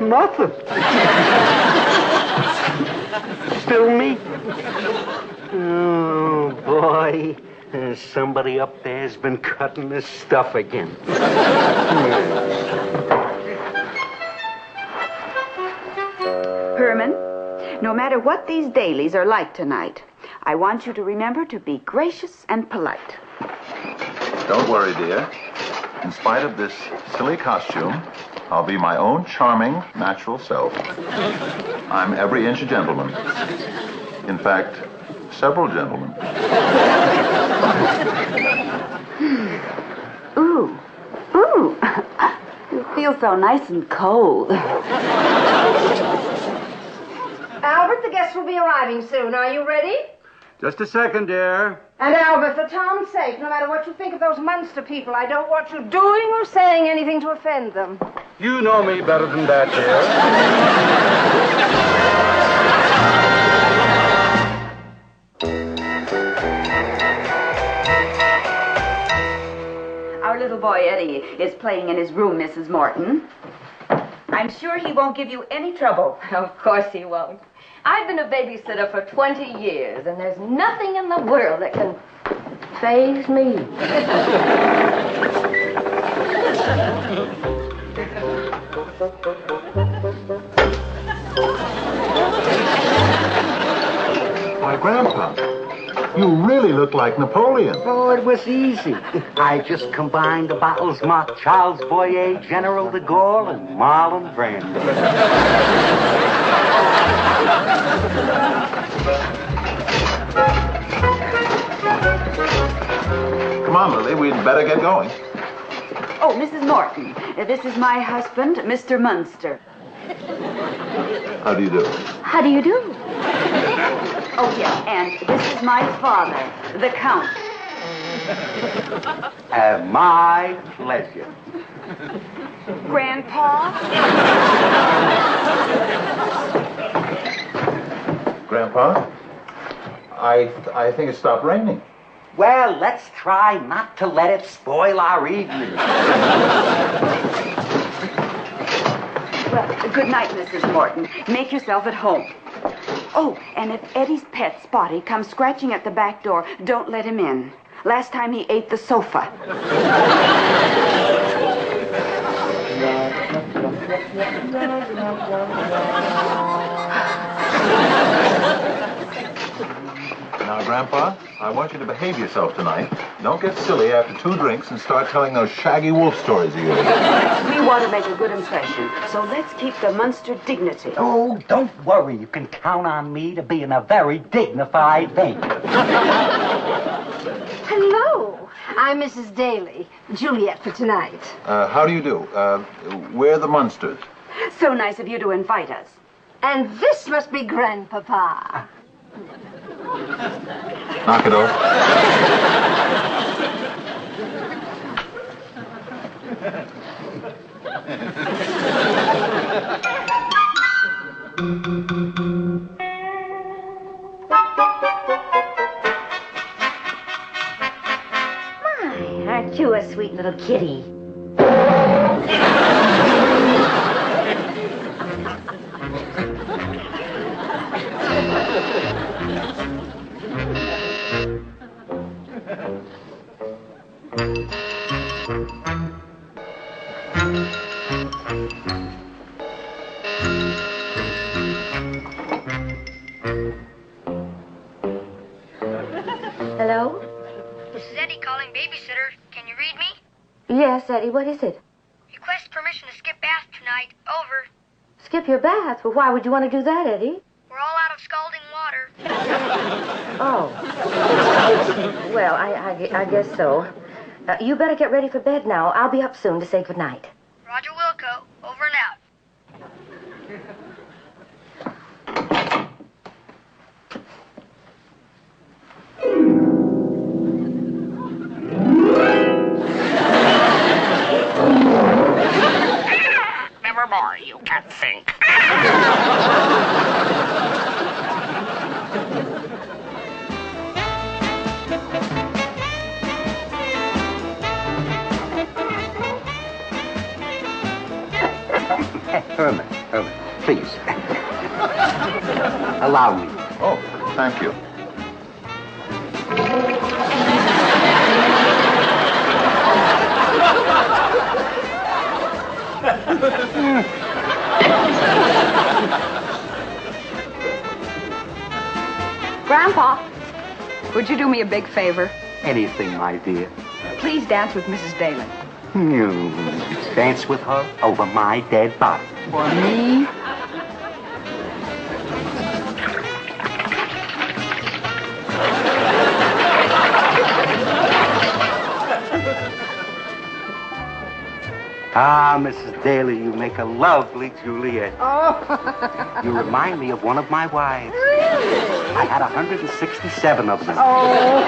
Nothing. Still me? Oh, boy. Somebody up there's been cutting this stuff again. Herman, no matter what these dailies are like tonight, I want you to remember to be gracious and polite. Don't worry, dear. In spite of this silly costume, I'll be my own charming, natural self. I'm every inch a gentleman. In fact, several gentlemen. Ooh. Ooh. You feel so nice and cold. Albert, the guests will be arriving soon. Are you ready? Just a second, dear. And Albert, for Tom's sake, no matter what you think of those Munster people, I don't want you doing or saying anything to offend them. You know me better than that, dear. Our little boy Eddie is playing in his room, Mrs. Morton. I'm sure he won't give you any trouble. Of course he won't. I've been a babysitter for 20 years, and there's nothing in the world that can faze me. Why, Grandpa, you really look like Napoleon. Oh, it was easy. I just combined the bottles marked Charles Boyer, General de Gaulle, and Marlon Brando. Come on, Lily, we'd better get going. Oh, Mrs. Morton, this is my husband, Mr. Munster. How do you do? How do you do? Oh, yeah, and this is my father, the Count. My pleasure. Grandpa? Grandpa, I think it stopped raining. Well, let's try not to let it spoil our evening. Well, good night, Mrs. Morton. Make yourself at home. Oh, and if Eddie's pet, Spotty, comes scratching at the back door, don't let him in. Last time he ate the sofa. Now, Grandpa, I want you to behave yourself tonight. Don't get silly after 2 drinks and start telling those shaggy wolf stories of yours. We want to make a good impression, so let's keep the Munster dignity. Oh, don't worry. You can count on me to be in a very dignified vein. Hello. I'm Mrs. Daly, Juliet for tonight. How do you do? We're the Munsters. So nice of you to invite us. And this must be Grandpapa. Knock it off. My, aren't you a sweet little kitty? Hello? This is Eddie calling babysitter. Can you read me? Yes, Eddie, what is it? Request permission to skip bath tonight. Over. Skip your bath? Well, why would you want to do that, Eddie? We're all out of scalding water. Oh. Well, I guess so. You better get ready for bed now. I'll be up soon to say goodnight. Roger Wilco. Over and out. Nevermore, you can't think. Herman, please. Allow me. Oh, thank you. Grandpa, would you do me a big favor? Anything, my dear. Please dance with Mrs. Daly. Dance with her over my dead body. For me? Ah, Mrs. Daly, you make a lovely Juliet. Oh. You remind me of one of my wives. I had 167 of them. Oh.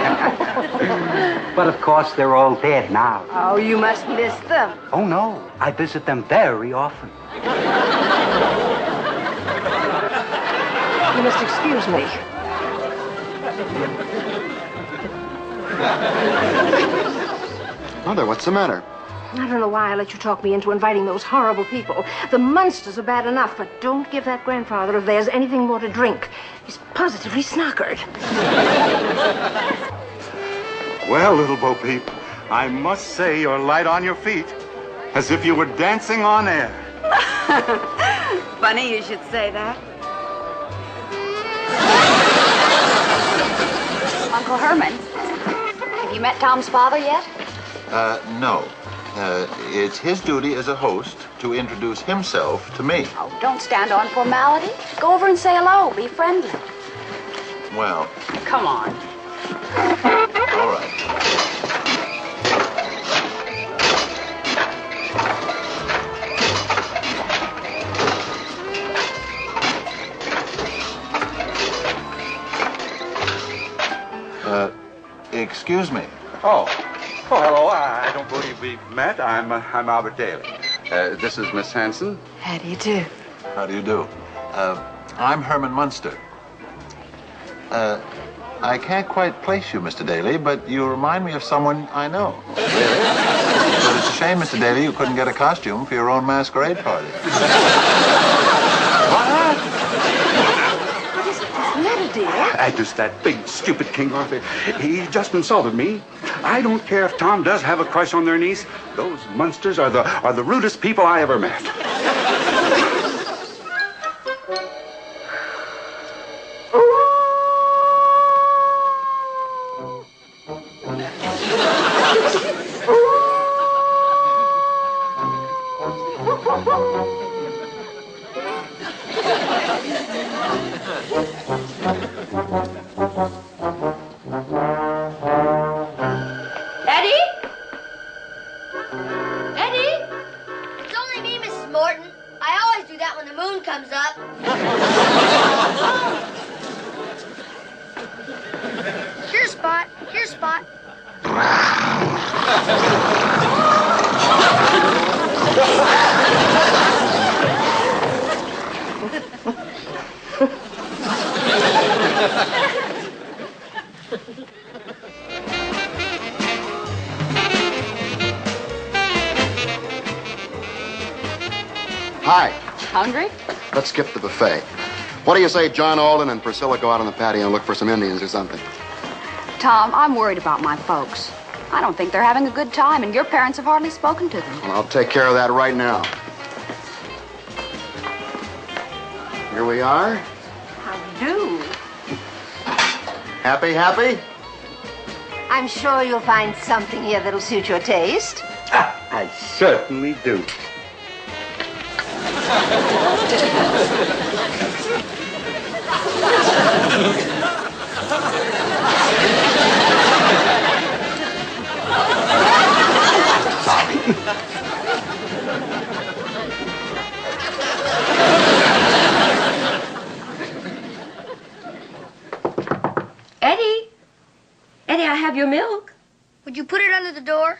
But of course, they're all dead now. Oh, you must miss them. Oh, no. I visit them very often. You must excuse me. Mother, what's the matter? I don't know why I let you talk me into inviting those horrible people. The Munsters are bad enough, but don't give that grandfather of theirs anything more to drink. He's positively snockered. Well, little Bo Peep, I must say you're light on your feet, as if you were dancing on air. Funny you should say that. Uncle Herman, have you met Tom's father yet? No. It's his duty as a host to introduce himself to me. Oh, don't stand on formality. Go over and say hello. Be friendly. Well, Come on. all right. Excuse me. Oh, hello. I don't believe we've met. I'm Albert Daly. This is Miss Hanson. How do you do? How do you do? I'm Herman Munster. I can't quite place you, Mr. Daly, but you remind me of someone I know. Really? But it's a shame, Mr. Daly, you couldn't get a costume for your own masquerade party. Just that big, stupid King Arthur. He just insulted me. I don't care if Tom does have a crush on their niece. Those Munsters are the rudest people I ever met. Comes up. Here's Spot. Here's Spot. Hi. Hungry? Let's skip the buffet. What do you say John Alden and Priscilla go out on the patio and look for some Indians or something? Tom, I'm worried about my folks. I don't think they're having a good time, and your parents have hardly spoken to them. Well, I'll take care of that right now. Here we are. How do? Happy? I'm sure you'll find something here that'll suit your taste. I certainly do. Eddie, I have your milk. Would you put it under the door?